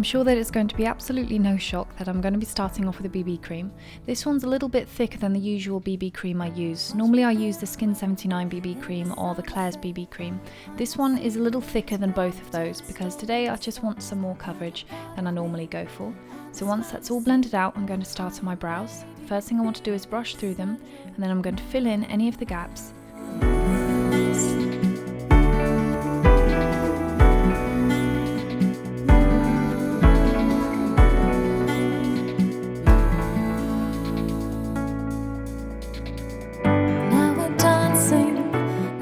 sure that it's going to be absolutely no shock that I'm going to be starting off with a BB cream. This one's a little bit thicker than the usual BB cream I use. Normally I use the Skin 79 BB cream or the Claire's BB cream. This one is a little thicker than both of those because today I just want some more coverage than I normally go for. So once that's all blended out, I'm going to start on my brows. First thing I want to do is brush through them, and then I'm going to fill in any of the gaps.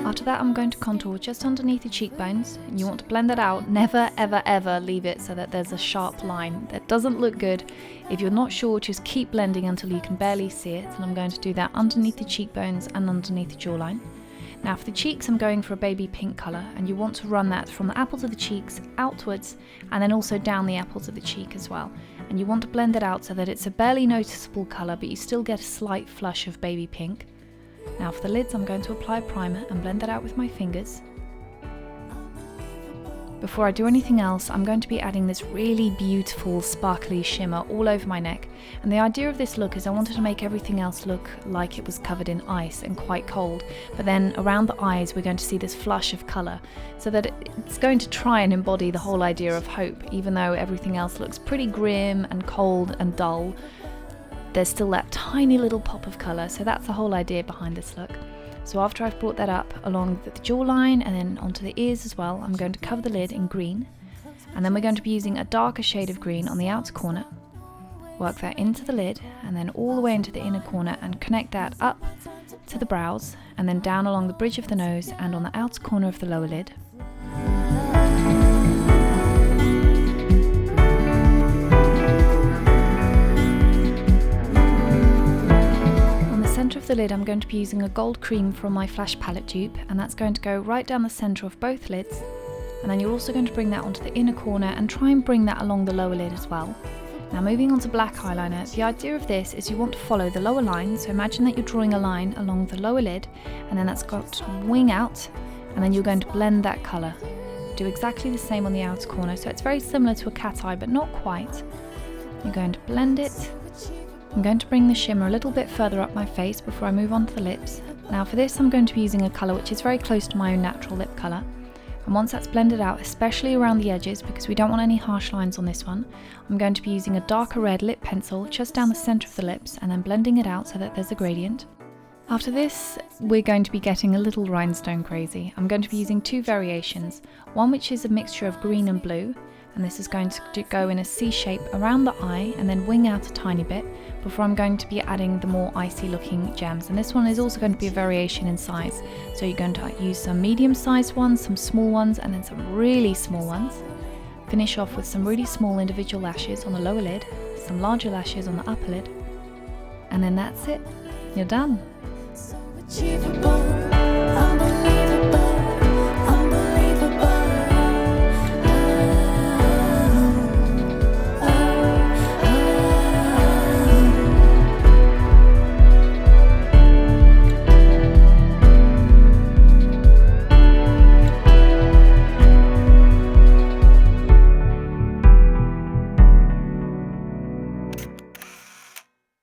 After that, I'm going to contour just underneath the cheekbones, and you want to blend that out. Never ever ever leave it so that there's a sharp line. That doesn't look good. If you're not sure, just keep blending until you can barely see it, and I'm going to do that underneath the cheekbones and underneath the jawline. Now for the cheeks, I'm going for a baby pink colour, and you want to run that from the apples of the cheeks outwards and then also down the apples of the cheek as well. And you want to blend it out so that it's a barely noticeable colour, but you still get a slight flush of baby pink. Now for the lids, I'm going to apply a primer and blend that out with my fingers. Before I do anything else, I'm going to be adding this really beautiful sparkly shimmer all over my neck. And the idea of this look is I wanted to make everything else look like it was covered in ice and quite cold. But then around the eyes, we're going to see this flush of colour, so that it's going to try and embody the whole idea of hope. Even though everything else looks pretty grim and cold and dull, there's still that tiny little pop of colour, so that's the whole idea behind this look. So after I've brought that up along the jawline and then onto the ears as well, I'm going to cover the lid in green, and then we're going to be using a darker shade of green on the outer corner, work that into the lid and then all the way into the inner corner and connect that up to the brows and then down along the bridge of the nose and on the outer corner of the lower lid. Of the lid, I'm going to be using a gold cream from my Flash palette dupe, and that's going to go right down the centre of both lids, and then you're also going to bring that onto the inner corner and try and bring that along the lower lid as well. Now moving on to black eyeliner, the idea of this is you want to follow the lower line, so imagine that you're drawing a line along the lower lid and then that's got to wing out, and then you're going to blend that colour. Do exactly the same on the outer corner, so it's very similar to a cat eye but not quite. You're going to blend it. I'm going to bring the shimmer a little bit further up my face before I move on to the lips. Now for this I'm going to be using a colour which is very close to my own natural lip colour. And once that's blended out, especially around the edges because we don't want any harsh lines on this one, I'm going to be using a darker red lip pencil just down the centre of the lips and then blending it out so that there's a gradient. After this, we're going to be getting a little rhinestone crazy. I'm going to be using two variations, one which is a mixture of green and blue, and this is going to go in a C shape around the eye and then wing out a tiny bit before I'm going to be adding the more icy looking gems. And this one is also going to be a variation in size, so you're going to use some medium sized ones, some small ones and then some really small ones. Finish off with some really small individual lashes on the lower lid, some larger lashes on the upper lid, and then that's it, you're done. So achievable, unbelievable.